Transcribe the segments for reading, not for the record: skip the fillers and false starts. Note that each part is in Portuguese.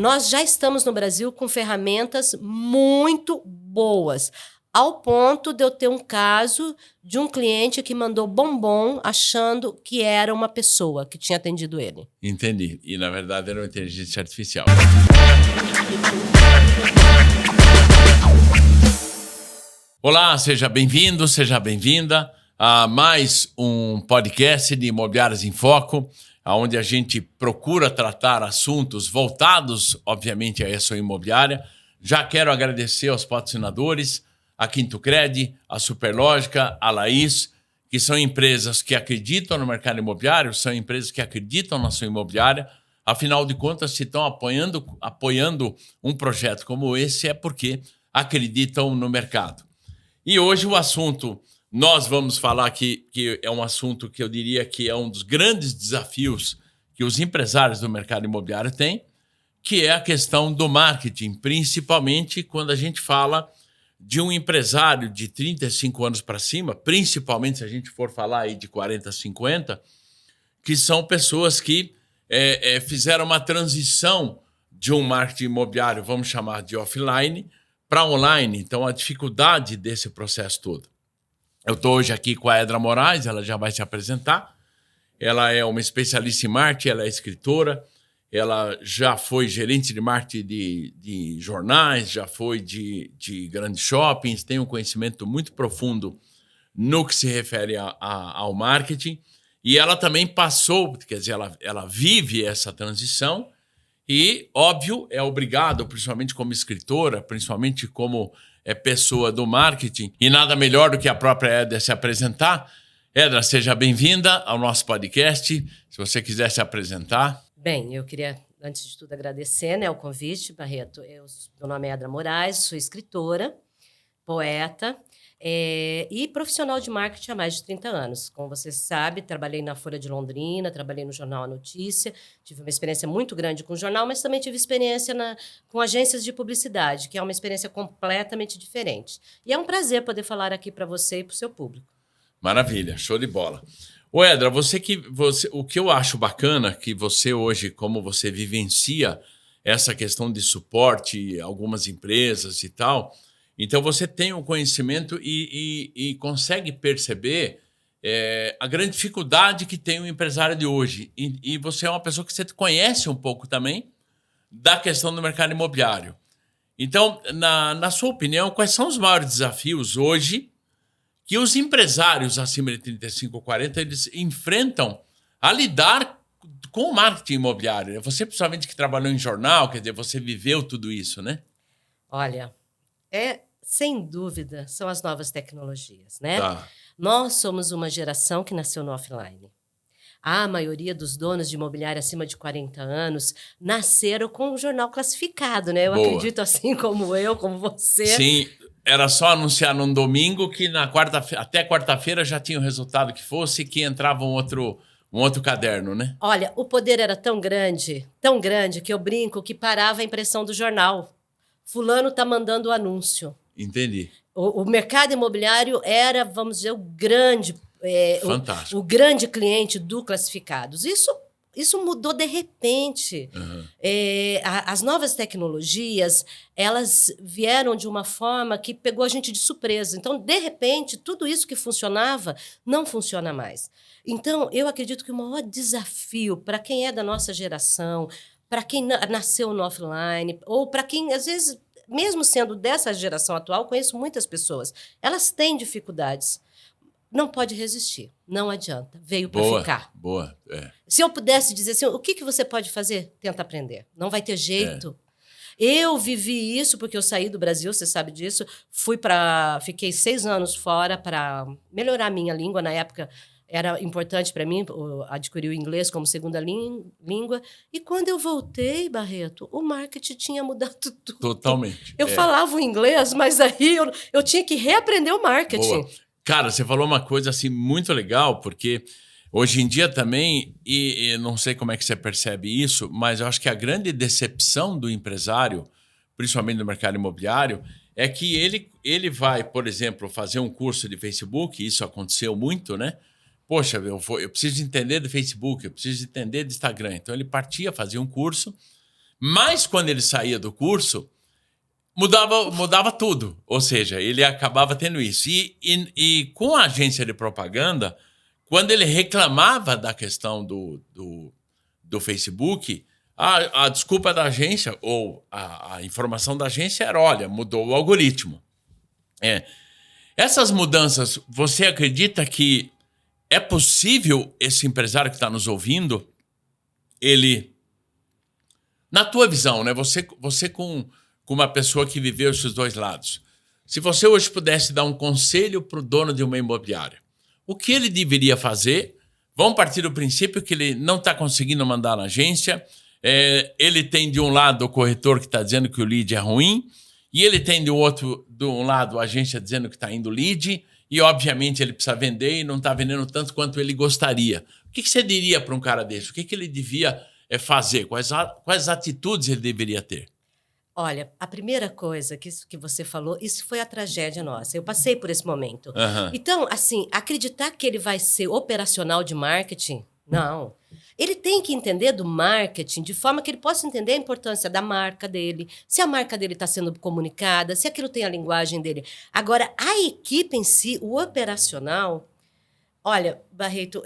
Nós já estamos no Brasil com ferramentas muito boas, ao ponto de eu ter um caso de um cliente que mandou bombom achando que era uma pessoa que tinha atendido ele. Entendi. E, na verdade, era uma inteligência artificial. Olá, seja bem-vindo, seja bem-vinda a mais um podcast de Imobiliárias em Foco, onde a gente procura tratar assuntos voltados, obviamente, a essa imobiliária. Já quero agradecer aos patrocinadores, a Quinto Cred, a Superlógica, a Laís, que são empresas que acreditam no mercado imobiliário, são empresas que acreditam na sua imobiliária. Afinal de contas, se estão apoiando um projeto como esse, é porque acreditam no mercado. E hoje o assunto, nós vamos falar aqui, que é um assunto que eu diria que é um dos grandes desafios que os empresários do mercado imobiliário têm, que é a questão do marketing, principalmente quando a gente fala de um empresário de 35 anos para cima, principalmente se a gente for falar aí de 40, 50, que são pessoas que fizeram uma transição de um marketing imobiliário, vamos chamar de offline, para online. Então, a dificuldade desse processo todo. Eu estou hoje aqui com a Edra Moraes, ela já vai se apresentar. Ela é uma especialista em marketing, ela é escritora, ela já foi gerente de marketing de jornais, já foi de grandes shoppings, tem um conhecimento muito profundo no que se refere ao marketing. E ela também passou, quer dizer, ela vive essa transição e, óbvio, é obrigado, principalmente como escritora, principalmente como pessoa do marketing, e nada melhor do que a própria Edra se apresentar. Edra, seja bem-vinda ao nosso podcast. Se você quiser se apresentar. Bem, eu queria, antes de tudo, agradecer, o convite, Barreto. Meu nome é Edra Moraes, sou escritora, poeta e profissional de marketing há mais de 30 anos. Como você sabe, trabalhei na Folha de Londrina, trabalhei no Jornal A Notícia, tive uma experiência muito grande com o jornal, mas também tive experiência com agências de publicidade, que é uma experiência completamente diferente. E é um prazer poder falar aqui para você e para o seu público. Maravilha, show de bola. Ô Edra, o que eu acho bacana que você hoje, como você vivencia essa questão de suporte a algumas empresas e tal, então você tem um conhecimento e consegue perceber a grande dificuldade que tem o empresário de hoje. E você é uma pessoa que você conhece um pouco também da questão do mercado imobiliário. Então, na sua opinião, quais são os maiores desafios hoje que os empresários acima de 35 ou 40 eles enfrentam a lidar com o marketing imobiliário? Você, principalmente, que trabalhou em jornal, quer dizer, você viveu tudo isso, né? Olha, sem dúvida, são as novas tecnologias, né? Tá. Nós somos uma geração que nasceu no offline. A maioria dos donos de imobiliária acima de 40 anos nasceram com um jornal classificado, né? Eu Boa. acredito, assim como eu, como você. Sim, era só anunciar num domingo que até quarta-feira já tinha o resultado que fosse, que entrava um outro caderno, né? Olha, o poder era tão grande, que eu brinco que parava a impressão do jornal. Fulano está mandando o anúncio. Entendi. O mercado imobiliário era, vamos dizer, o grande cliente do Classificados. Isso mudou de repente. Uhum. As novas tecnologias, elas vieram de uma forma que pegou a gente de surpresa. Então, de repente, tudo isso que funcionava não funciona mais. Então, eu acredito que o maior desafio para quem é da nossa geração, para quem nasceu no offline, ou para quem, às vezes, mesmo sendo dessa geração atual, conheço muitas pessoas, elas têm dificuldades. Não pode resistir, não adianta, veio para ficar. Boa. Se eu pudesse dizer assim, o que você pode fazer? Tenta aprender, não vai ter jeito. Eu vivi isso porque eu saí do Brasil, você sabe disso, fiquei 6 anos fora para melhorar a minha língua, na época era importante para mim adquirir o inglês como segunda língua. E quando eu voltei, Barreto, o marketing tinha mudado tudo. Totalmente. Eu falava o inglês, mas aí eu tinha que reaprender o marketing. Boa. Cara, você falou uma coisa assim muito legal, porque hoje em dia também, e não sei como é que você percebe isso, mas eu acho que a grande decepção do empresário, principalmente no mercado imobiliário, é que ele vai, por exemplo, fazer um curso de Facebook, isso aconteceu muito, né? Poxa, eu preciso entender do Facebook, eu preciso entender do Instagram. Então ele partia, fazia um curso, Mas quando ele saía do curso, mudava tudo. Ou seja, ele acabava tendo isso. E com a agência de propaganda, quando ele reclamava da questão do Facebook, a desculpa da agência ou a informação da agência era, olha, mudou o algoritmo. Essas mudanças, você acredita que é possível esse empresário que está nos ouvindo, ele, na tua visão, né? Você com uma pessoa que viveu esses dois lados, se você hoje pudesse dar um conselho para o dono de uma imobiliária, o que ele deveria fazer? Vamos partir do princípio que ele não está conseguindo mandar na agência, ele tem de um lado o corretor que está dizendo que o lead é ruim, e ele tem de um lado a agência dizendo que está indo lead, e obviamente ele precisa vender e não está vendendo tanto quanto ele gostaria. O que você diria para um cara desse? O que ele devia fazer? Quais atitudes ele deveria ter? Olha, a primeira coisa que isso que você falou, isso foi a tragédia nossa. Eu passei por esse momento. Uhum. Então, assim, acreditar que ele vai ser operacional de marketing, não. Ele tem que entender do marketing de forma que ele possa entender a importância da marca dele, se a marca dele está sendo comunicada, se aquilo tem a linguagem dele. Agora, a equipe em si, o operacional... Olha, Barreto,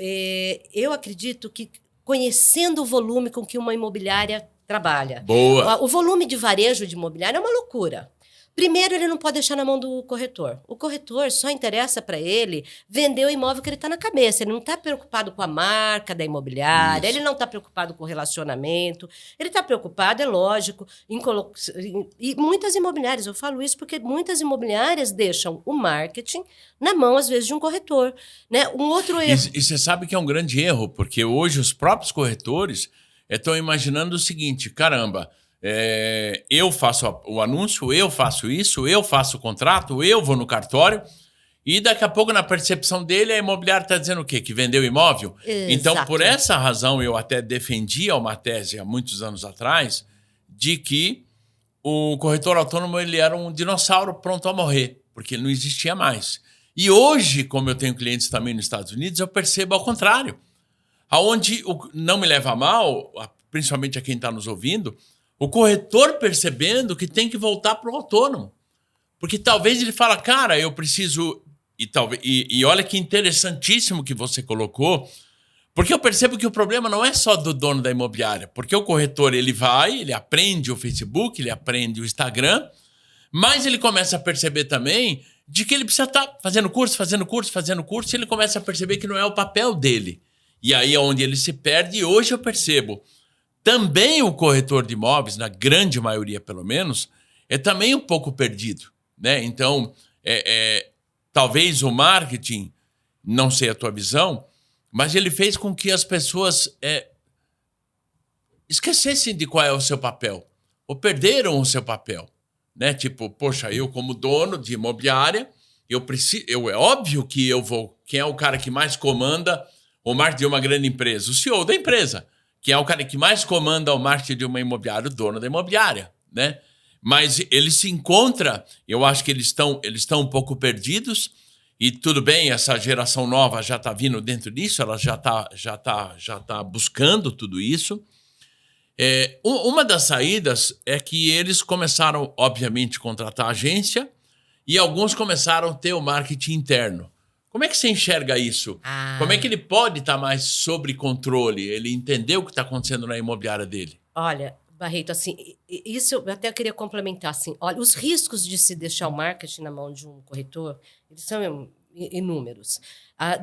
eu acredito que conhecendo o volume com que uma imobiliária trabalha. Boa. O volume de varejo de imobiliário é uma loucura. Primeiro, ele não pode deixar na mão do corretor. O corretor só interessa para ele vender o imóvel que ele está na cabeça. Ele não está preocupado com a marca da imobiliária, ele não está preocupado com o relacionamento, ele está preocupado, é lógico, e muitas imobiliárias, eu falo isso porque muitas imobiliárias deixam o marketing na mão, às vezes, de um corretor. Né? Um outro erro... E você sabe que é um grande erro, porque hoje os próprios corretores estão imaginando o seguinte, caramba... eu faço o anúncio, eu faço isso, eu faço o contrato, eu vou no cartório e daqui a pouco na percepção dele a imobiliária está dizendo o quê? Que vendeu imóvel? Exato. Então, por essa razão, eu até defendia uma tese há muitos anos atrás de que o corretor autônomo ele era um dinossauro pronto a morrer, porque ele não existia mais. E hoje, como eu tenho clientes também nos Estados Unidos, eu percebo ao contrário. Aonde, não me leva a mal, principalmente a quem está nos ouvindo, o corretor percebendo que tem que voltar para o autônomo. Porque talvez ele fala, cara, eu preciso... E olha que interessantíssimo que você colocou, porque eu percebo que o problema não é só do dono da imobiliária, porque o corretor ele aprende o Facebook, ele aprende o Instagram, mas ele começa a perceber também de que ele precisa estar fazendo curso, e ele começa a perceber que não é o papel dele. E aí é onde ele se perde, e hoje eu percebo... Também o corretor de imóveis, na grande maioria pelo menos, é também um pouco perdido. Né? Então, talvez o marketing, não sei a tua visão, mas ele fez com que as pessoas esquecessem de qual é o seu papel, ou perderam o seu papel. Né? Tipo, poxa, eu como dono de imobiliária, é óbvio que eu vou... Quem é o cara que mais comanda o marketing de uma grande empresa? O CEO da empresa. Que é o cara que mais comanda o marketing de uma imobiliária, o dono da imobiliária, né? Mas ele se encontra, eu acho que eles estão um pouco perdidos, e tudo bem, essa geração nova já está vindo dentro disso, ela já tá buscando tudo isso. Uma das saídas é que eles começaram, obviamente, a contratar agência, e alguns começaram a ter o marketing interno. Como é que você enxerga isso? Como é que ele pode estar mais sob controle? Ele entender o que está acontecendo na imobiliária dele? Olha, Barreto, assim, isso eu até queria complementar. Assim, olha, os riscos de se deixar o marketing na mão de um corretor, eles são inúmeros.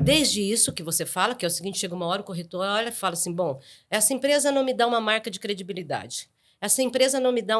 Desde isso que você fala, que é o seguinte, chega uma hora o corretor olha e fala assim, bom, essa empresa não me dá uma marca de credibilidade. Essa empresa não me dá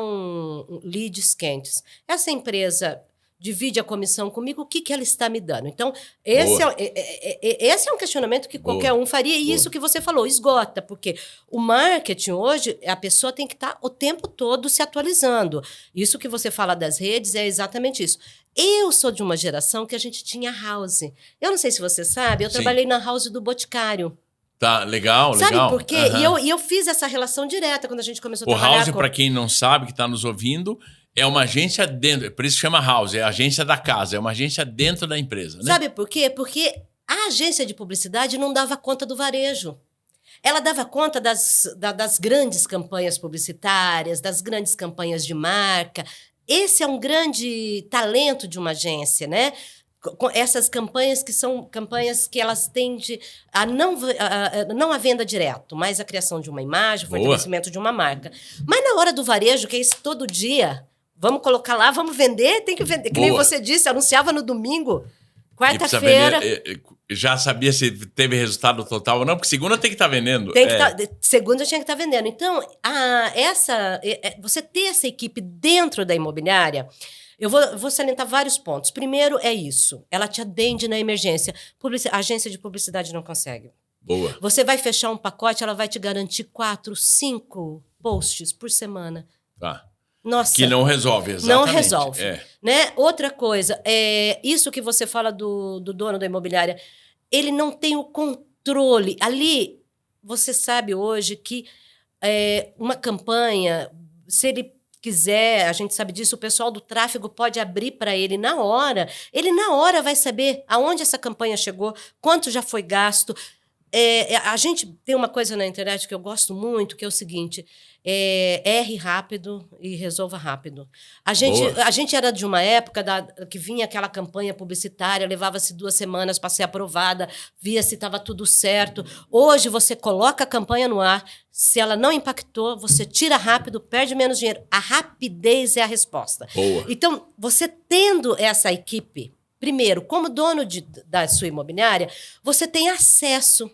leads quentes. Essa empresa... divide a comissão comigo, o que ela está me dando? Então, esse é um questionamento que qualquer um faria, e isso que você falou, esgota, porque o marketing hoje, a pessoa tem que estar o tempo todo se atualizando. Isso que você fala das redes é exatamente isso. Eu sou de uma geração que a gente tinha house. Eu não sei se você sabe, eu trabalhei na house do Boticário. Tá, legal. Sabe por quê? E eu fiz essa relação direta quando a gente começou a trabalhar. O house, para quem não sabe, que está nos ouvindo, é uma agência dentro, por isso que chama house, é a agência da casa, é uma agência dentro da empresa. Né? Sabe por quê? Porque a agência de publicidade não dava conta do varejo. Ela dava conta das grandes campanhas publicitárias, das grandes campanhas de marca. Esse é um grande talento de uma agência, né? Essas campanhas que são campanhas que elas tendem a não a venda direto, mas a criação de uma imagem, o fortalecimento de uma marca. Mas na hora do varejo, que é isso todo dia, vamos colocar lá, vamos vender, tem que vender. Que nem você disse, anunciava no domingo, quarta-feira. Já sabia se teve resultado total ou não, porque segunda tem que estar vendendo. Segunda tinha que estar vendendo. Então, você ter essa equipe dentro da imobiliária, eu vou salientar vários pontos. Primeiro é isso, ela te atende na emergência. A agência de publicidade não consegue. Boa. Você vai fechar um pacote, ela vai te garantir 4, 5 posts por semana. Tá. Nossa, que não resolve, exatamente. Não resolve. Né? Outra coisa, isso que você fala do dono da imobiliária, ele não tem o controle. Ali, você sabe hoje que uma campanha, se ele quiser, a gente sabe disso, o pessoal do tráfego pode abrir para ele na hora. Ele na hora vai saber aonde essa campanha chegou, quanto já foi gasto. A gente tem uma coisa na internet que eu gosto muito, que é o seguinte: erre rápido e resolva rápido. A gente era de uma época que vinha aquela campanha publicitária, levava-se 2 semanas para ser aprovada, via se estava tudo certo. Hoje você coloca a campanha no ar, se ela não impactou, você tira rápido, perde menos dinheiro. A rapidez é a resposta. Boa. Então, você tendo essa equipe, primeiro, como dono da sua imobiliária, você tem acesso.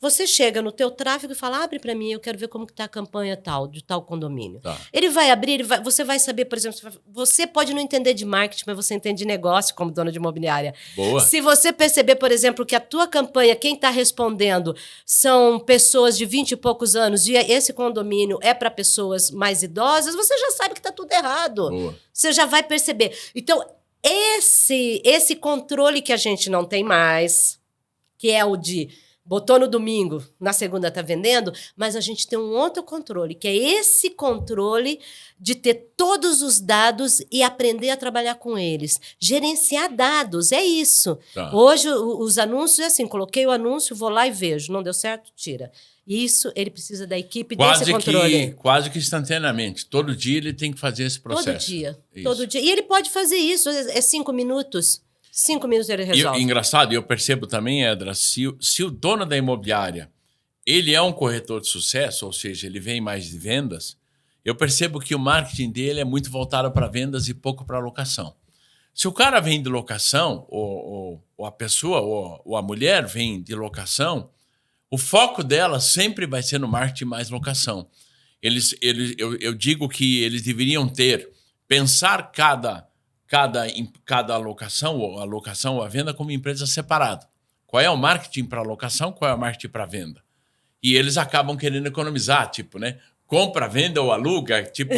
Você chega no teu tráfego e fala, abre para mim, eu quero ver como está a campanha de tal condomínio. Tá. Ele vai abrir, você vai saber, por exemplo, você pode não entender de marketing, mas você entende de negócio como dono de imobiliária. Boa. Se você perceber, por exemplo, que a tua campanha, quem está respondendo são pessoas de 20 e poucos anos e esse condomínio é para pessoas mais idosas, você já sabe que está tudo errado. Boa. Você já vai perceber. Então, esse controle que a gente não tem mais, que é o de botou no domingo, na segunda está vendendo, mas a gente tem um outro controle, que é esse controle de ter todos os dados e aprender a trabalhar com eles. Gerenciar dados, é isso. Tá. Hoje, os anúncios é assim, coloquei o anúncio, vou lá e vejo. Não deu certo? Tira. Isso, ele precisa da equipe desse controle. Quase que instantaneamente. Todo dia ele tem que fazer esse processo. Todo dia. E ele pode fazer isso, 5 minutos. 5 minutos ele resolve. Engraçado, eu percebo também, Edra, se o dono da imobiliária, ele é um corretor de sucesso, ou seja, ele vem mais de vendas, eu percebo que o marketing dele é muito voltado para vendas e pouco para locação. Se o cara vem de locação, ou a pessoa, ou a mulher vem de locação, o foco dela sempre vai ser no marketing mais locação. Eu digo que eles deveriam pensar cada alocação, ou a locação ou a venda como empresa separada. Qual é o marketing para locação, qual é o marketing para venda? E eles acabam querendo economizar, tipo, né? Compra, venda ou aluga, tipo,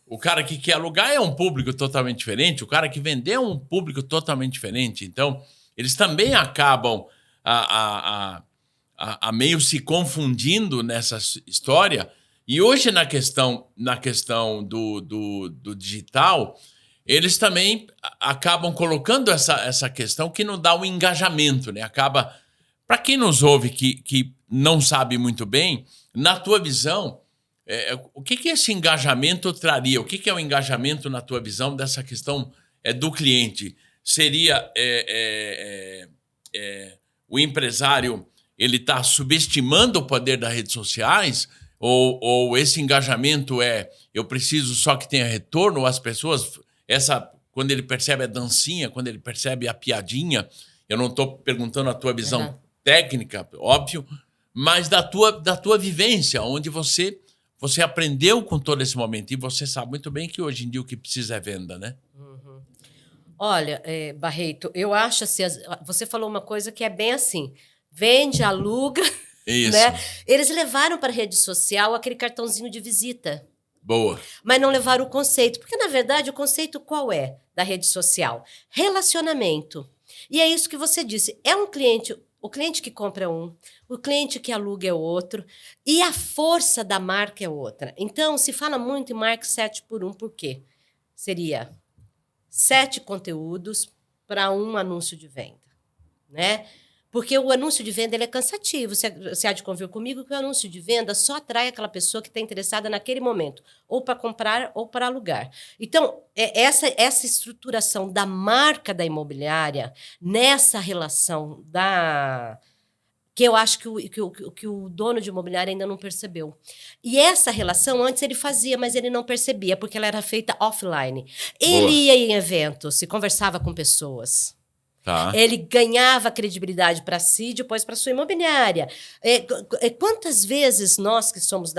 o cara que quer alugar é um público totalmente diferente, o cara que vender é um público totalmente diferente. Então, eles também acabam a meio se confundindo nessa história. E hoje, na questão do digital, eles também acabam colocando essa questão que não dá um engajamento, né? Acaba, para quem nos ouve que não sabe muito bem, na tua visão, o que esse engajamento traria? O que é o engajamento na tua visão dessa questão do cliente? Seria o empresário, ele está subestimando o poder das redes sociais? Ou esse engajamento eu preciso só que tenha retorno, ou as pessoas... quando ele percebe a dancinha, quando ele percebe a piadinha, eu não estou perguntando a tua visão técnica, óbvio, mas da tua vivência, onde você aprendeu com todo esse momento. E você sabe muito bem que hoje em dia o que precisa é venda, né? Uhum. Olha, Barreto, eu acho assim, você falou uma coisa que é bem assim, vende, aluga, isso. Né? Eles levaram para a rede social aquele cartãozinho de visita. Boa. Mas não levaram o conceito. Porque, na verdade, o conceito qual é da rede social? Relacionamento. E é isso que você disse. É um cliente, o cliente que compra é um, o cliente que aluga é outro, e a força da marca é outra. Então, se fala muito em marca 7 por 1, por quê? Seria 7 conteúdos para um anúncio de venda, né? Porque o anúncio de venda ele é cansativo. Você há de convir comigo que o anúncio de venda só atrai aquela pessoa que está interessada naquele momento, ou para comprar ou para alugar. Então, essa estruturação da marca da imobiliária, nessa relação que eu acho que o dono de imobiliária ainda não percebeu. E essa relação, antes ele fazia, mas ele não percebia, porque ela era feita offline. Ele ia em eventos, se conversava com pessoas. Tá. Ele ganhava credibilidade para si e depois para sua imobiliária. Quantas vezes nós que somos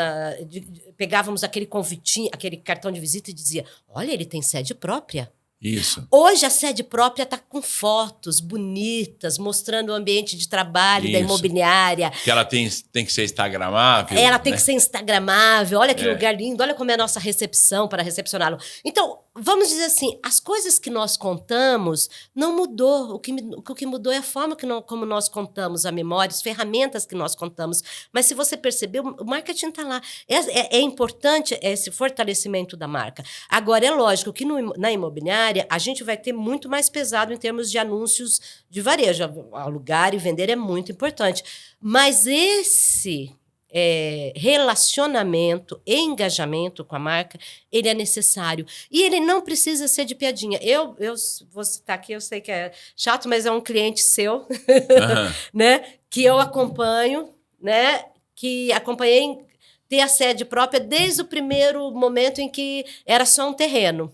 pegávamos aquele convitinho, aquele cartão de visita e dizia, olha, ele tem sede própria. Isso. Hoje a sede própria está com fotos bonitas, mostrando o ambiente de trabalho da imobiliária. Que ela tem que ser instagramável. Ela tem que ser instagramável. Olha que lugar lindo, olha como é a nossa recepção para recepcioná-lo. Então, vamos dizer assim, as coisas que nós contamos não mudou. O que mudou é a forma como nós contamos a memória, as ferramentas que nós contamos. Mas se você percebeu, o marketing está lá. É importante esse fortalecimento da marca. Agora, é lógico que na imobiliária, a gente vai ter muito mais pesado em termos de anúncios de varejo. Alugar e vender é muito importante. Mas esse relacionamento e engajamento com a marca, ele é necessário. E ele não precisa ser de piadinha. Eu vou citar aqui, eu sei que é chato, mas é um cliente seu, né, que eu acompanho, né, que acompanhei ter a sede própria desde o primeiro momento em que era só um terreno.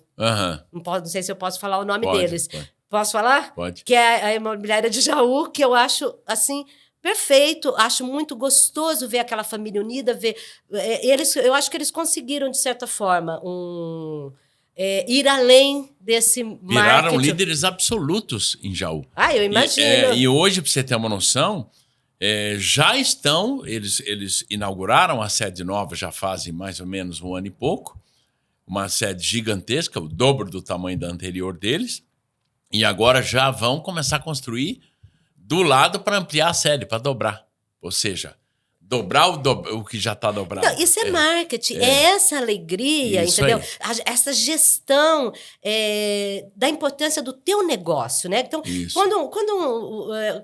Não sei se eu posso falar o nome deles. Pode. Posso falar? Pode. Que é a imobiliária de Jaú, que eu acho, assim, perfeito. Acho muito gostoso ver aquela família unida. Eu acho que eles conseguiram, de certa forma, ir além desse marketing. Viraram líderes absolutos em Jaú. Eu imagino. E hoje, para você ter uma noção, já estão... Eles inauguraram a sede nova já fazem mais ou menos um ano e pouco. Uma sede gigantesca, o dobro do tamanho da anterior deles, e agora já vão começar a construir do lado para ampliar a sede, para dobrar. Ou seja, dobrar o que já está dobrado. Não, isso é marketing, é essa alegria, isso, entendeu? Essa gestão da importância do teu negócio, né? Então,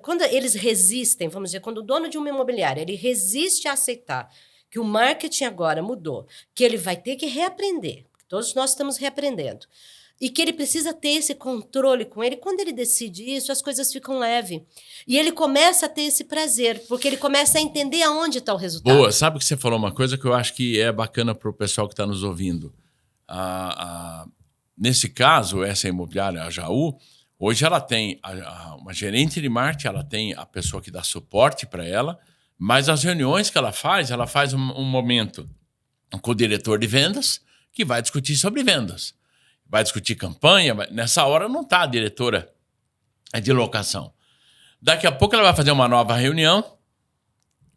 quando eles resistem, vamos dizer, quando o dono de uma imobiliária, ele resiste a aceitar que o marketing agora mudou, que ele vai ter que reaprender, todos nós estamos reaprendendo, e que ele precisa ter esse controle com ele. Quando ele decide isso, as coisas ficam leves. E ele começa a ter esse prazer, porque ele começa a entender aonde está o resultado. Boa, sabe que você falou uma coisa que eu acho que é bacana para o pessoal que está nos ouvindo. Nesse caso, essa imobiliária, a Jaú, hoje ela tem uma gerente de marketing, ela tem a pessoa que dá suporte para ela, mas as reuniões que ela faz um momento com o diretor de vendas, que vai discutir sobre vendas. Vai discutir campanha. Nessa hora não está a diretora de locação. Daqui a pouco ela vai fazer uma nova reunião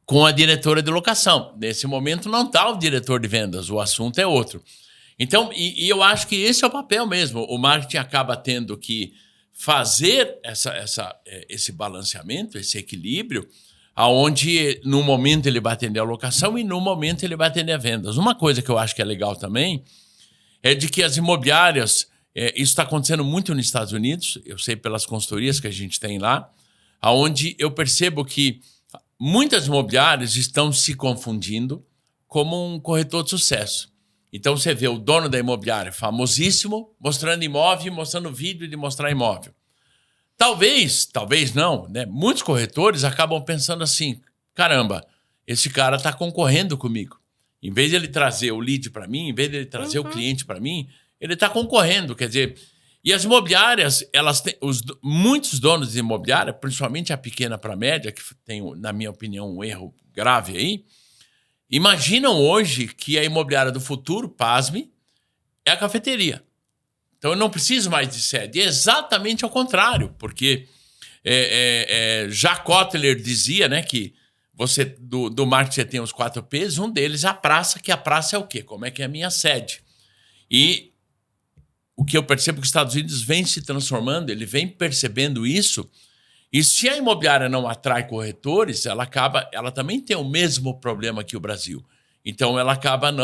com a diretora de locação. Nesse momento não está o diretor de vendas, o assunto é outro. Então, e eu acho que esse é o papel mesmo. O marketing acaba tendo que fazer esse balanceamento, esse equilíbrio, aonde no momento ele vai atender a locação e no momento ele vai atender a vendas. Uma coisa que eu acho que é legal também é de que as imobiliárias, isso está acontecendo muito nos Estados Unidos, eu sei pelas consultorias que a gente tem lá, aonde eu percebo que muitas imobiliárias estão se confundindo como um corretor de sucesso. Então você vê o dono da imobiliária famosíssimo, mostrando imóvel, mostrando vídeo de mostrar imóvel. Talvez não, né? Muitos corretores acabam pensando assim, caramba, esse cara está concorrendo comigo. Em vez de ele trazer o lead para mim, em vez de ele trazer o cliente para mim, ele está concorrendo. Quer dizer, e as imobiliárias, elas têm, muitos donos de imobiliária, principalmente a pequena para a média, que tem, na minha opinião, um erro grave aí, imaginam hoje que a imobiliária do futuro, pasme, é a cafeteria. Então eu não preciso mais de sede. É exatamente ao contrário, porque Jacques Kotler dizia, né, que você, do marketing você tem os 4 P's, um deles é a praça, que a praça é o quê? Como é que é a minha sede? E o que eu percebo que os Estados Unidos vem se transformando, ele vem percebendo isso, e se a imobiliária não atrai corretores, ela também tem o mesmo problema que o Brasil. Então ela acaba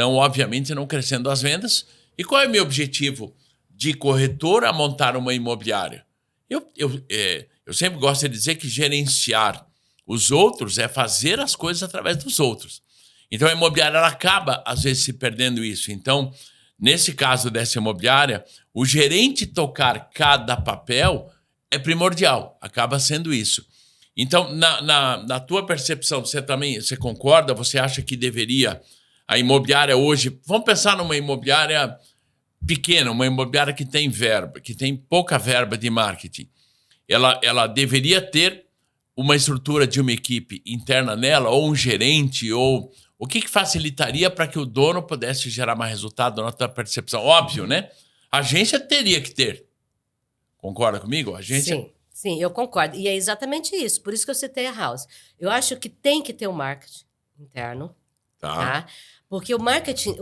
obviamente, não crescendo as vendas. E qual é o meu objetivo de corretor a montar uma imobiliária? Eu sempre gosto de dizer que gerenciar os outros é fazer as coisas através dos outros. Então, a imobiliária ela acaba, às vezes, se perdendo isso. Então, nesse caso dessa imobiliária, o gerente tocar cada papel é primordial, acaba sendo isso. Então, na tua percepção, você concorda? Você acha que deveria a imobiliária hoje... Vamos pensar numa imobiliária pequena, uma imobiliária que tem verba, que tem pouca verba de marketing. Ela deveria ter uma estrutura de uma equipe interna nela, ou um gerente, ou... O que facilitaria para que o dono pudesse gerar mais resultado na tua percepção? Óbvio, né? A agência teria que ter. Concorda comigo? A agência... Sim, eu concordo. E é exatamente isso. Por isso que eu citei a House. Eu acho que tem que ter um marketing interno, tá? Porque o marketing,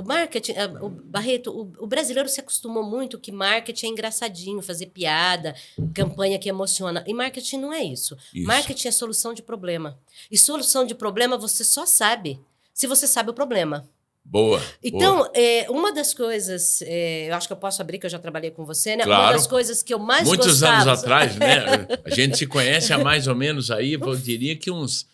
Barreto, o brasileiro se acostumou muito que marketing é engraçadinho, fazer piada, campanha que emociona. E marketing não é isso. Marketing é solução de problema. E solução de problema você só sabe se você sabe o problema. Boa. Então, uma das coisas, eu acho que eu posso abrir, que eu já trabalhei com você, né? Claro. Uma das coisas que eu mais Muitos gostava... anos atrás, né? A gente se conhece há mais ou menos aí, eu diria que uns...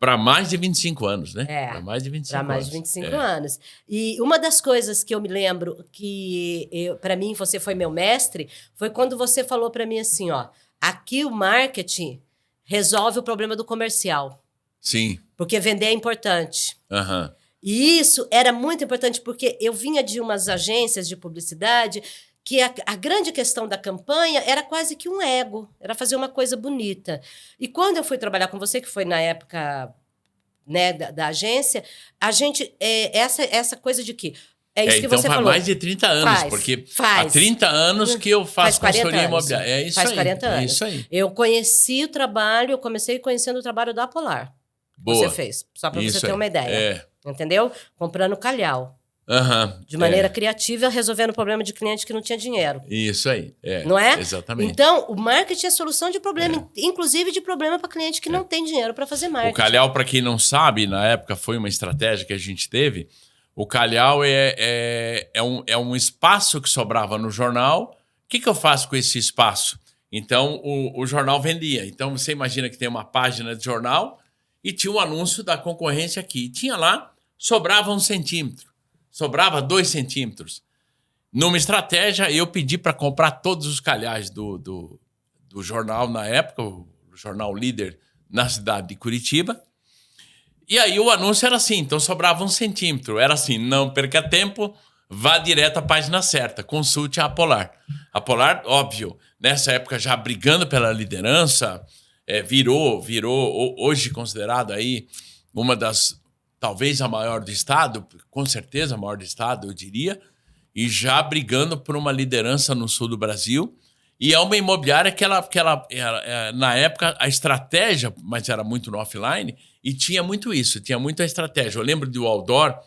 Para mais de 25 anos, né? Para mais de 25 anos. Para mais de 25 anos. E uma das coisas que eu me lembro que, para mim, você foi meu mestre, foi quando você falou para mim assim, ó, aqui o marketing resolve o problema do comercial. Sim. Porque vender é importante. Aham. E isso era muito importante, porque eu vinha de umas agências de publicidade que a grande questão da campanha era quase que um ego, era fazer uma coisa bonita. E quando eu fui trabalhar com você, que foi na época, né, da agência, a gente, essa coisa de que... É isso que então você faz falou. mais de 30 anos, porque há 30 anos que eu faço consultoria imobiliária. É isso faz aí. 40 anos. É isso aí. Eu conheci o trabalho, eu comecei conhecendo o trabalho da Polar. Boa. Você fez, só para você ter uma ideia. Entendeu? Comprando calhau. De maneira criativa, resolvendo o problema de cliente que não tinha dinheiro. Isso aí. Não é? Exatamente. Então, o marketing é solução de problema, inclusive de problema para cliente que não tem dinheiro para fazer marketing. O calhau, para quem não sabe, na época foi uma estratégia que a gente teve. O calhau é um espaço que sobrava no jornal. O que eu faço com esse espaço? Então, o jornal vendia. Então, você imagina que tem uma página de jornal e tinha um anúncio da concorrência aqui. Tinha lá, sobrava 1 centímetro, sobrava 2 centímetros. Numa estratégia, eu pedi para comprar todos os calhais do jornal na época, o jornal líder na cidade de Curitiba. E aí o anúncio era assim, então sobrava 1 centímetro. Era assim, não perca tempo, vá direto à página certa, consulte a Polar. A Polar, óbvio, nessa época já brigando pela liderança, virou hoje considerado aí uma das, talvez a maior do estado, com certeza a maior do estado, eu diria, e já brigando por uma liderança no sul do Brasil. E é uma imobiliária que ela na época, a estratégia, mas era muito no offline, e tinha muito isso, tinha muita estratégia. Eu lembro do outdoor,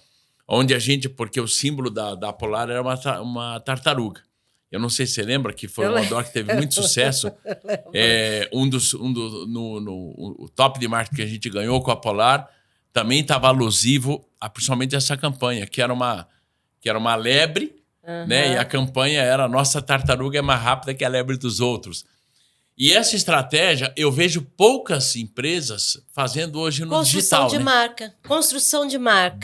onde a gente, porque o símbolo da Polar era uma tartaruga. Eu não sei se você lembra que foi um outdoor que teve muito sucesso. O top de marketing que a gente ganhou com a Polar também estava alusivo a principalmente essa campanha, que era uma lebre, né? E a campanha era: nossa tartaruga é mais rápida que a lebre dos outros. E essa estratégia eu vejo poucas empresas fazendo hoje no digital. Construção de marca.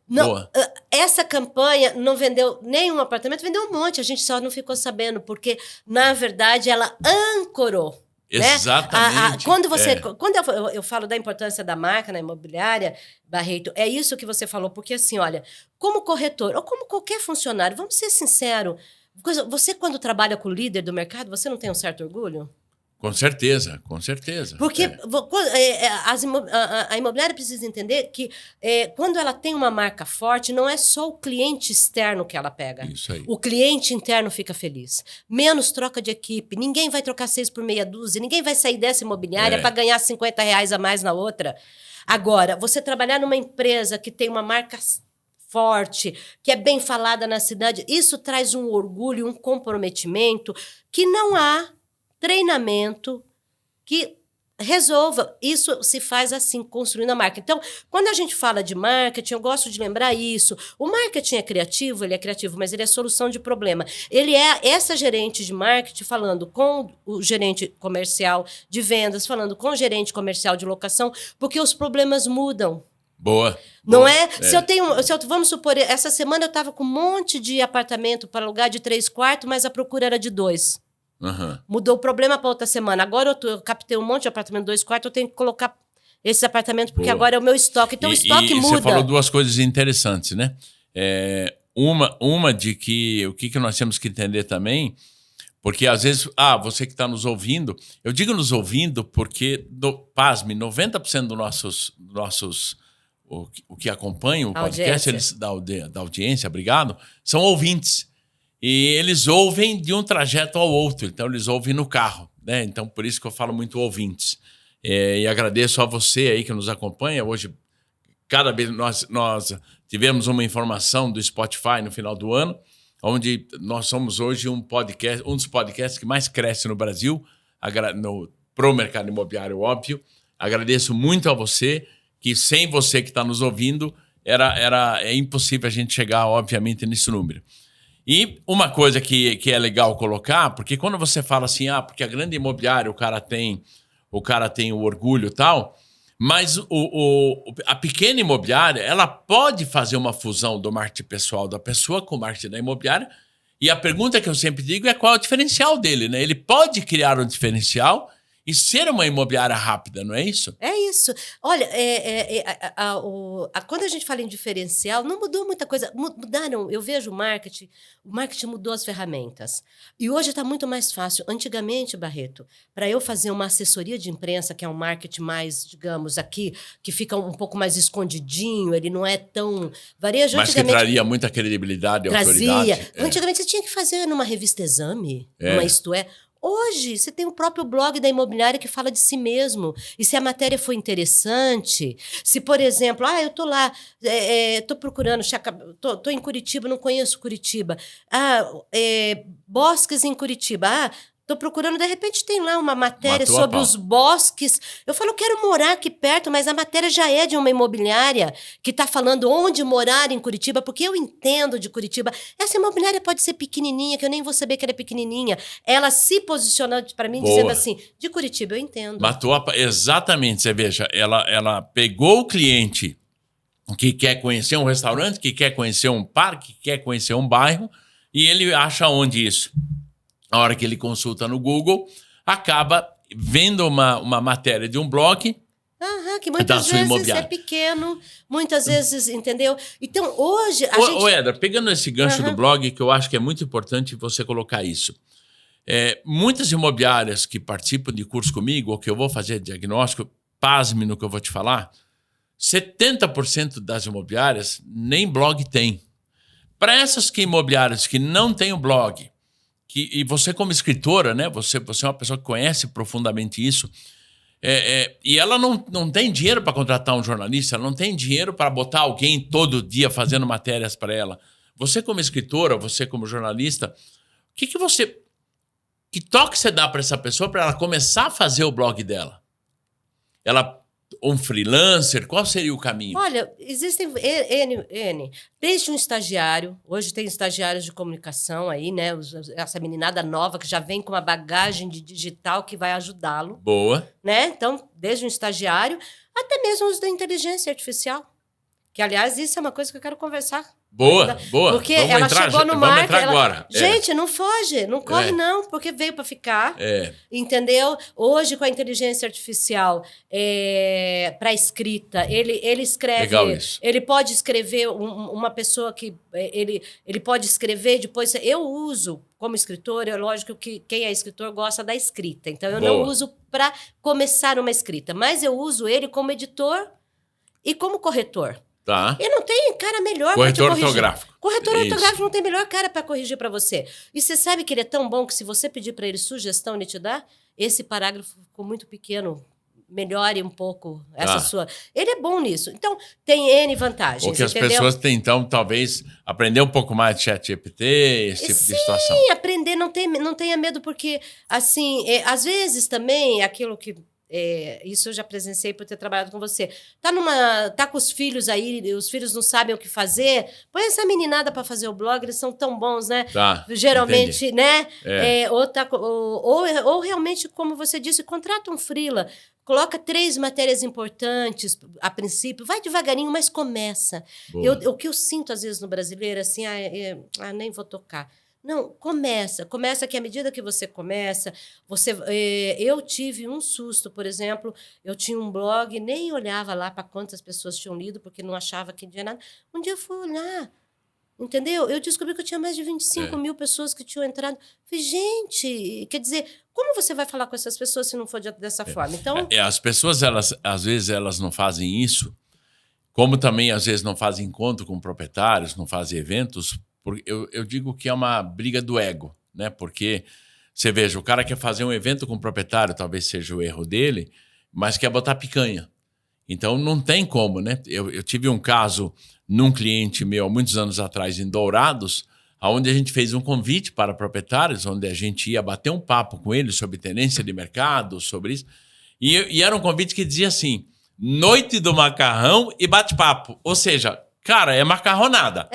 Boa. Essa campanha não vendeu nenhum apartamento, vendeu um monte. A gente só não ficou sabendo, porque, na verdade, ela ancorou. Exatamente. Né? Quando eu falo da importância da marca na imobiliária, Barreto, é isso que você falou. Porque, assim, olha, como corretor, ou como qualquer funcionário, vamos ser sinceros, você, quando trabalha com o líder do mercado, você não tem um certo orgulho? Com certeza, com certeza. Porque a imobiliária precisa entender que quando ela tem uma marca forte, não é só o cliente externo que ela pega. Isso aí. O cliente interno fica feliz. Menos troca de equipe, ninguém vai trocar 6 por meia dúzia, ninguém vai sair dessa imobiliária para ganhar R$50 a mais na outra. Agora, você trabalhar numa empresa que tem uma marca forte, que é bem falada na cidade, isso traz um orgulho, um comprometimento que não há treinamento que resolva. Isso se faz assim, construindo a marca. Então, quando a gente fala de marketing, eu gosto de lembrar isso. O marketing é criativo, ele é criativo, mas ele é solução de problema. Ele é essa gerente de marketing falando com o gerente comercial de vendas, falando com o gerente comercial de locação, porque os problemas mudam. Boa. Não boa. é? Vamos supor, essa semana eu estava com um monte de apartamento para alugar de 3 quartos, mas a procura era de 2. Mudou o problema para outra semana. Agora eu captei um monte de apartamento de 2 quartos, eu tenho que colocar esses apartamentos, porque agora é o meu estoque. Então, o estoque muda. Você falou duas coisas interessantes, né? Uma de que o que nós temos que entender também, porque às vezes, você que está nos ouvindo, eu digo nos ouvindo porque, pasme, 90% dos nossos o que acompanha o podcast da audiência, obrigado, são ouvintes. E eles ouvem de um trajeto ao outro, então eles ouvem no carro, né? Então, por isso que eu falo muito ouvintes. E agradeço a você aí que nos acompanha. Hoje, cada vez nós tivemos uma informação do Spotify no final do ano, onde nós somos hoje um dos podcasts que mais cresce no Brasil, pro mercado imobiliário, óbvio. Agradeço muito a você, que sem você que está nos ouvindo, é impossível a gente chegar, obviamente, nesse número. E uma coisa que é legal colocar, porque quando você fala assim, porque a grande imobiliária, o cara tem o orgulho e tal, mas a pequena imobiliária, ela pode fazer uma fusão do marketing pessoal da pessoa com o marketing da imobiliária, e a pergunta que eu sempre digo é qual é o diferencial dele, né? Ele pode criar um diferencial e ser uma imobiliária rápida, não é isso? É isso. Olha, quando a gente fala em diferencial, não mudou muita coisa. Mudaram, eu vejo o marketing mudou as ferramentas. E hoje está muito mais fácil. Antigamente, Barreto, para eu fazer uma assessoria de imprensa, que é um marketing mais, digamos, aqui, que fica um pouco mais escondidinho, ele não é tão varejo. Mas que traria muita credibilidade e autoridade. Antigamente você tinha que fazer numa revista Exame, numa Isto É. Hoje, você tem o próprio blog da imobiliária que fala de si mesmo. E se a matéria for interessante, se, por exemplo, eu tô lá, tô procurando, tô em Curitiba, não conheço Curitiba. Bosques em Curitiba. Tô procurando, de repente tem lá uma matéria sobre os bosques. Eu falo, quero morar aqui perto, mas a matéria já é de uma imobiliária que está falando onde morar em Curitiba, porque eu entendo de Curitiba. Essa imobiliária pode ser pequenininha, que eu nem vou saber que ela é pequenininha. Ela se posicionando para mim, dizendo assim, de Curitiba, eu entendo. Exatamente, você veja, ela pegou o cliente que quer conhecer um restaurante, que quer conhecer um parque, que quer conhecer um bairro, e ele acha onde isso? A hora que ele consulta no Google, acaba vendo uma matéria de um blog que muitas vezes é pequeno, muitas vezes, entendeu? Então, hoje... Éder, pegando esse gancho do blog, que eu acho que é muito importante você colocar isso. Muitas imobiliárias que participam de curso comigo, ou que eu vou fazer diagnóstico, pasme no que eu vou te falar, 70% das imobiliárias nem blog tem. Para essas imobiliárias que não têm o blog, e você como escritora, né? Você é uma pessoa que conhece profundamente isso, e ela não tem dinheiro para contratar um jornalista, ela não tem dinheiro para botar alguém todo dia fazendo matérias para ela. Você como escritora, você como jornalista, que toque você dá para essa pessoa para ela começar a fazer o blog dela? Um freelancer, qual seria o caminho? Olha, existem desde um estagiário, hoje tem estagiários de comunicação aí, né? Essa meninada nova que já vem com uma bagagem de digital que vai ajudá-lo. Boa. Né? Então, desde um estagiário, até mesmo os da inteligência artificial. Que, aliás, isso é uma coisa que eu quero conversar. Boa. Porque ela chegou no marketing... agora. Gente, não foge, não corre não, porque veio para ficar. Entendeu? Hoje, com a inteligência artificial, para escrita, ele escreve... Legal isso. Ele pode escrever, uma pessoa que... Ele pode escrever, depois... Eu uso, como escritora, lógico que quem é escritor gosta da escrita. Então, eu não uso para começar uma escrita, mas eu uso ele como editor e como corretor. Tá. E não tem cara melhor para te corrigir. Corretor ortográfico. Corretor ortográfico não tem melhor cara para corrigir para você. E você sabe que ele é tão bom que se você pedir para ele sugestão, ele te dá? Esse parágrafo ficou muito pequeno. Melhore um pouco essa sua... Ele é bom nisso. Então, tem N vantagens, ou que as pessoas têm, então, talvez, aprender um pouco mais de ChatGPT, esse tipo de situação. Sim, aprender, não tenha medo, porque, assim, às vezes também, aquilo que isso eu já presenciei por ter trabalhado com você. Tá com os filhos aí, os filhos não sabem o que fazer, põe essa meninada para fazer o blog, eles são tão bons, né? Tá, geralmente, entendi. né? Ou realmente, como você disse, contrata um freela, coloca 3 matérias importantes a princípio, vai devagarinho, mas começa. O que eu sinto às vezes no brasileiro, assim, nem vou tocar. Não, começa que à medida que você começa, eu tive um susto, por exemplo, eu tinha um blog, nem olhava lá para quantas pessoas tinham lido, porque não achava que tinha nada. Um dia eu fui olhar, entendeu? Eu descobri que eu tinha mais de 25 mil pessoas que tinham entrado. Falei, gente, quer dizer, como você vai falar com essas pessoas se não for dessa forma? Então, as pessoas, às vezes, elas não fazem isso, como também, às vezes, não fazem encontro com proprietários, não fazem eventos. Eu digo que é uma briga do ego, né? Porque você veja, o cara quer fazer um evento com o proprietário, talvez seja o erro dele, mas quer botar picanha. Então não tem como, né? Eu tive um caso num cliente meu há muitos anos atrás em Dourados, onde a gente fez um convite para proprietários, onde a gente ia bater um papo com eles sobre tendência de mercado, sobre isso. E era um convite que dizia assim: noite do macarrão e bate-papo. Ou seja, cara, é macarronada.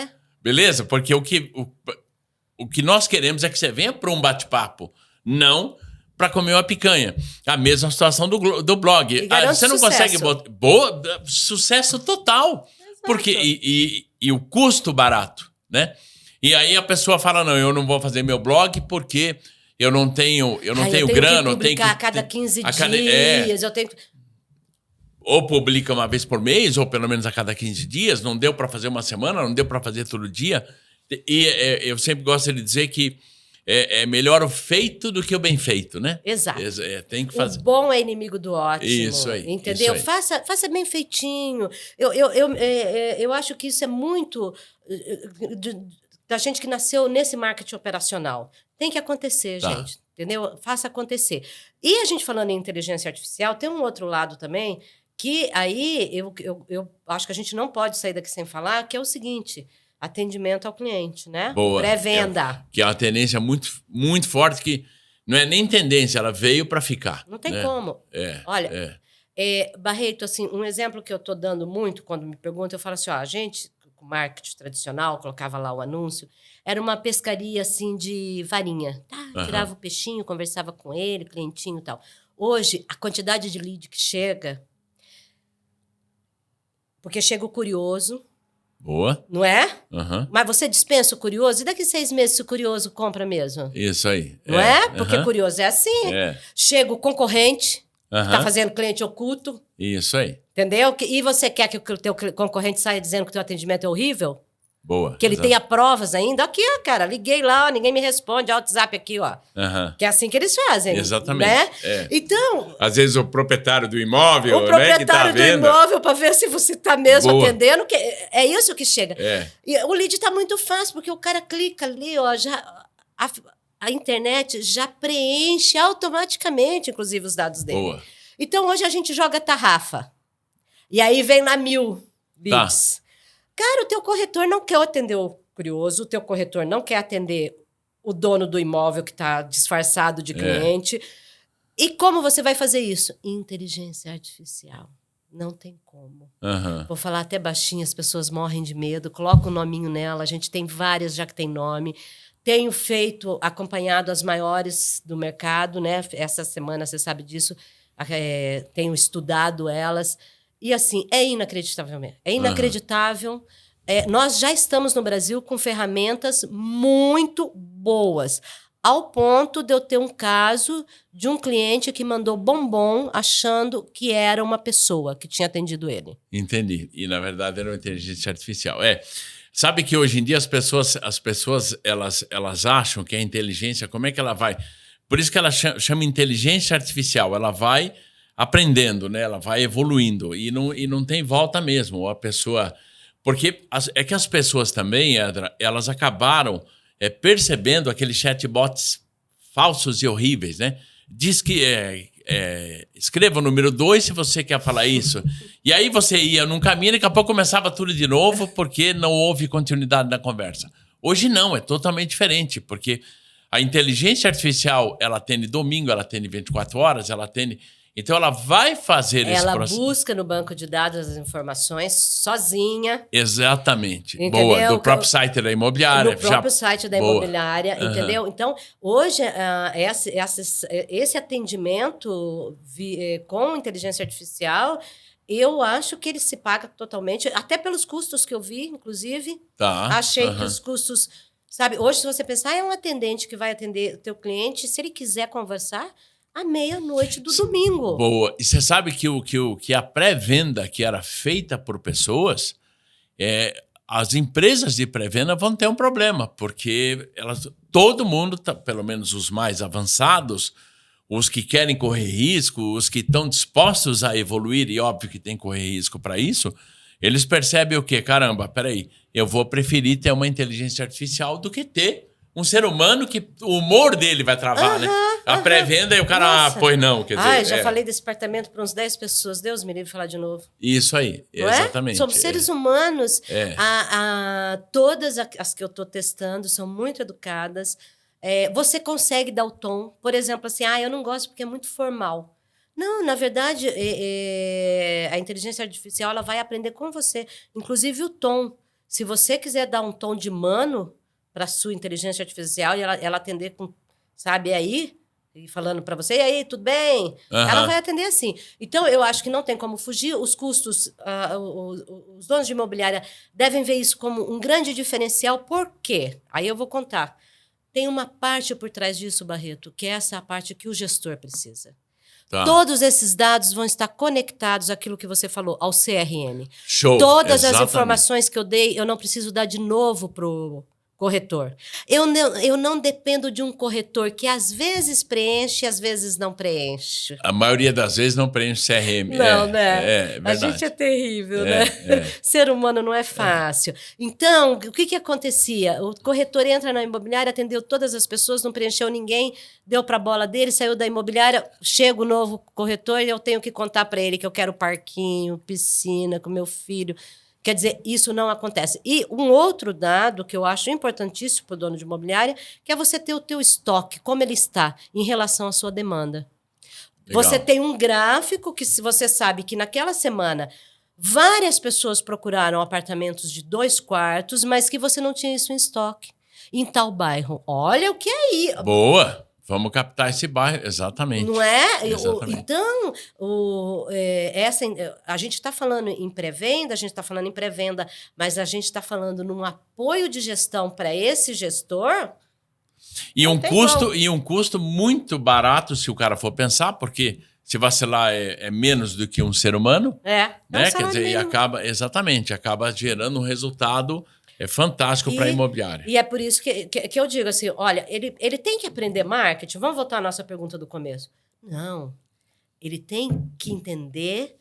Beleza? Porque o que nós queremos é que você venha para um bate-papo, não para comer uma picanha. A mesma situação do blog. Você não consegue botar... Sucesso total. Exato. Porque, e o custo barato, né? E aí a pessoa fala, não, eu não vou fazer meu blog porque eu não tenho grana. Eu tenho que publicar a cada 15 dias. Eu tenho que... Ou publica uma vez por mês, ou pelo menos a cada 15 dias. Não deu para fazer uma semana, não deu para fazer todo dia. E eu sempre gosto de dizer que é melhor o feito do que o bem feito, né? Exato. Tem que fazer. O bom é inimigo do ótimo. Isso aí. Entendeu? Isso aí. Faça bem feitinho. Eu acho que isso é muito da gente que nasceu nesse marketing operacional. Tem que acontecer, gente. Entendeu? Faça acontecer. E a gente falando em inteligência artificial, tem um outro lado também, que aí eu acho que a gente não pode sair daqui sem falar, que é o seguinte: atendimento ao cliente, né? Boa. Pré-venda. Que é uma tendência muito, muito forte, que não é nem tendência, ela veio para ficar. Não tem né? como. Olha, Barreto, assim, um exemplo que eu estou dando muito quando me perguntam, eu falo assim, a gente, com marketing tradicional, colocava lá o anúncio, era uma pescaria, assim, de varinha. Tirava o peixinho, conversava com ele, clientinho e tal. Hoje, a quantidade de lead que chega... Porque chega o curioso. Boa. Não é? Mas você dispensa o curioso, e daqui 6 meses o curioso compra mesmo? Isso aí. Não é? Porque curioso é assim. Chega o concorrente, que está fazendo cliente oculto. Isso aí. Entendeu? E você quer que o teu concorrente saia dizendo que o teu atendimento é horrível? Boa. Que ele tenha provas ainda? Aqui, ó, cara, liguei lá, ninguém me responde, ó, o WhatsApp aqui, ó. Que é assim que eles fazem. Exatamente. Né? É. Então... Às vezes o proprietário do imóvel, o proprietário que tá do imóvel, para ver se você está mesmo atendendo, que é isso que chega. E o lead está muito fácil, porque o cara clica ali, ó, já... A internet já preenche automaticamente, inclusive, os dados dele. Boa. Então, hoje a gente joga tarrafa. E aí vem lá 1000 leads. Cara, o teu corretor não quer atender o curioso, o teu corretor não quer atender o dono do imóvel que está disfarçado de cliente. E como você vai fazer isso? Inteligência artificial. Não tem como. Vou falar até baixinho, as pessoas morrem de medo. Coloca um nominho nela, a gente tem várias já que tem nome. Tenho acompanhado as maiores do mercado, né? Essa semana, você sabe disso, tenho estudado elas. E, assim, é inacreditável mesmo. É inacreditável. Nós já estamos no Brasil com ferramentas muito boas, ao ponto de eu ter um caso de um cliente que mandou bombom achando que era uma pessoa que tinha atendido ele. Entendi. E, na verdade, era uma inteligência artificial. Sabe que hoje em dia as pessoas elas acham que a inteligência, como é que ela vai? Por isso que ela chama inteligência artificial. Ela vai aprendendo, né? Ela vai evoluindo e não tem volta mesmo. A pessoa... Porque é que as pessoas também, Edra, elas acabaram percebendo aqueles chatbots falsos e horríveis, né? Diz que escreva o número 2 se você quer falar isso. E aí você ia num caminho e daqui a pouco começava tudo de novo porque não houve continuidade na conversa. Hoje não, é totalmente diferente, porque a inteligência artificial, ela atende domingo, ela atende 24 horas, ela atende... Então, ela vai fazer esse Ela processo. busca no banco de dados as informações sozinha. Exatamente. Entendeu? Boa. Do próprio site da imobiliária. No próprio site da Boa. imobiliária, entendeu? Então, hoje, esse atendimento com inteligência artificial, eu acho que ele se paga totalmente, até pelos custos que eu vi, inclusive. Tá. Achei que os custos... Sabe, hoje, se você pensar, é um atendente que vai atender o teu cliente, se ele quiser conversar, à meia-noite do domingo. Boa. E você sabe que a pré-venda que era feita por pessoas, as empresas de pré-venda vão ter um problema, porque todo mundo, pelo menos os mais avançados, os que querem correr risco, os que estão dispostos a evoluir, e óbvio que tem que correr risco para isso, eles percebem o quê? Caramba, peraí, eu vou preferir ter uma inteligência artificial do que ter um ser humano que o humor dele vai travar, né? A pré-venda e o cara, pois não, quer dizer... Eu já falei desse departamento para uns 10 pessoas, Deus me livre falar de novo. Isso aí, não exatamente. Somos seres humanos. Todas as que eu estou testando são muito educadas. Você consegue dar o tom. Por exemplo, assim, eu não gosto porque é muito formal. Não, na verdade, a inteligência artificial ela vai aprender com você. Inclusive o tom. Se você quiser dar um tom de mano para a sua inteligência artificial e ela atender com, sabe, aí, e falando para você, e aí, tudo bem? Ela vai atender assim. Então, eu acho que não tem como fugir. Os custos, os donos de imobiliária devem ver isso como um grande diferencial. Por quê? Aí eu vou contar. Tem uma parte por trás disso, Barreto, que é essa parte que o gestor precisa. Tá. Todos esses dados vão estar conectados àquilo que você falou, ao CRM. Show. Todas as informações que eu dei, eu não preciso dar de novo pro corretor. Eu não dependo de um corretor que às vezes preenche, às vezes não preenche. A maioria das vezes não preenche CRM. Não, né? É verdade. A gente é terrível, né? Ser humano não é fácil. Então, o que acontecia? O corretor entra na imobiliária, atendeu todas as pessoas, não preencheu ninguém, deu para a bola dele, saiu da imobiliária, chega o novo corretor e eu tenho que contar para ele que eu quero parquinho, piscina com meu filho. Quer dizer, isso não acontece. E um outro dado que eu acho importantíssimo para o dono de imobiliária, que é você ter o teu estoque, como ele está em relação à sua demanda. Legal. Você tem um gráfico que você sabe que naquela semana várias pessoas procuraram apartamentos de 2 quartos, mas que você não tinha isso em estoque. Em tal bairro. Olha o que é aí. Boa! Vamos captar esse bairro, exatamente. Não é? Exatamente. Então, a gente está falando em pré-venda, mas a gente está falando num apoio de gestão para esse gestor. E um custo muito barato, se o cara for pensar, porque se vacilar é menos do que um ser humano. Né? Quer dizer, e acaba gerando um resultado... É fantástico para a imobiliária. E é por isso que eu digo assim, olha, ele tem que aprender marketing. Vamos voltar à nossa pergunta do começo. Não. Ele tem que entender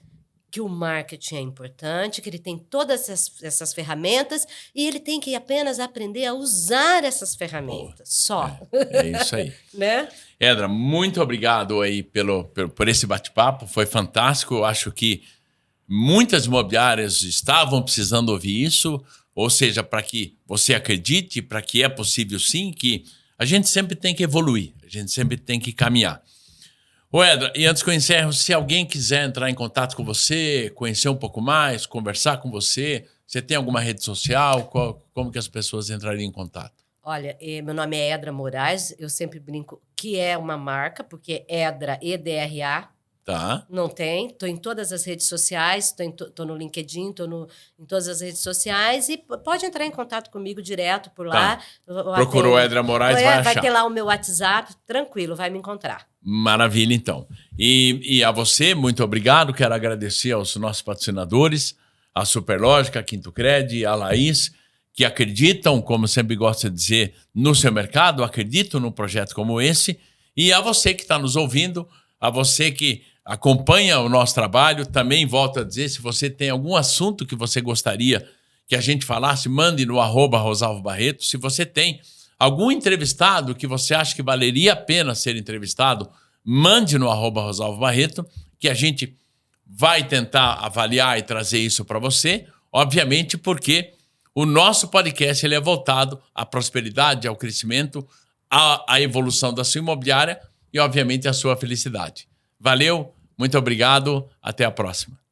que o marketing é importante, que ele tem todas essas ferramentas e ele tem que apenas aprender a usar essas ferramentas. Só. É isso aí. Né? Edra, muito obrigado aí por esse bate-papo. Foi fantástico. Eu acho que muitas imobiliárias estavam precisando ouvir isso. Ou seja, para que você acredite, para que é possível sim, que a gente sempre tem que evoluir, a gente sempre tem que caminhar. Ô Edra, e antes que eu encerro, se alguém quiser entrar em contato com você, conhecer um pouco mais, conversar com você, você tem alguma rede social? Como que as pessoas entrariam em contato? Olha, meu nome é Edra Moraes, eu sempre brinco que é uma marca, porque Edra, EDRA. Tá. Não tem. Estou em todas as redes sociais, estou no LinkedIn, estou em todas as redes sociais e pode entrar em contato comigo direto por lá. Procurou Edra Moraes, vai achar. Vai ter lá o meu WhatsApp, tranquilo, vai me encontrar. Maravilha, então. E a você, muito obrigado. Quero agradecer aos nossos patrocinadores, a Superlógica, a Quinto Cred, a Laís, que acreditam, como sempre gosto de dizer, no seu mercado, acreditam num projeto como esse. E a você que está nos ouvindo, a você que acompanha o nosso trabalho, também volto a dizer, se você tem algum assunto que você gostaria que a gente falasse, mande no @RosalvoBarreto. Se você tem algum entrevistado que você acha que valeria a pena ser entrevistado, mande no @RosalvoBarreto, que a gente vai tentar avaliar e trazer isso para você, obviamente porque o nosso podcast ele é voltado à prosperidade, ao crescimento, à evolução da sua imobiliária e, obviamente, à sua felicidade. Valeu! Muito obrigado. Até a próxima.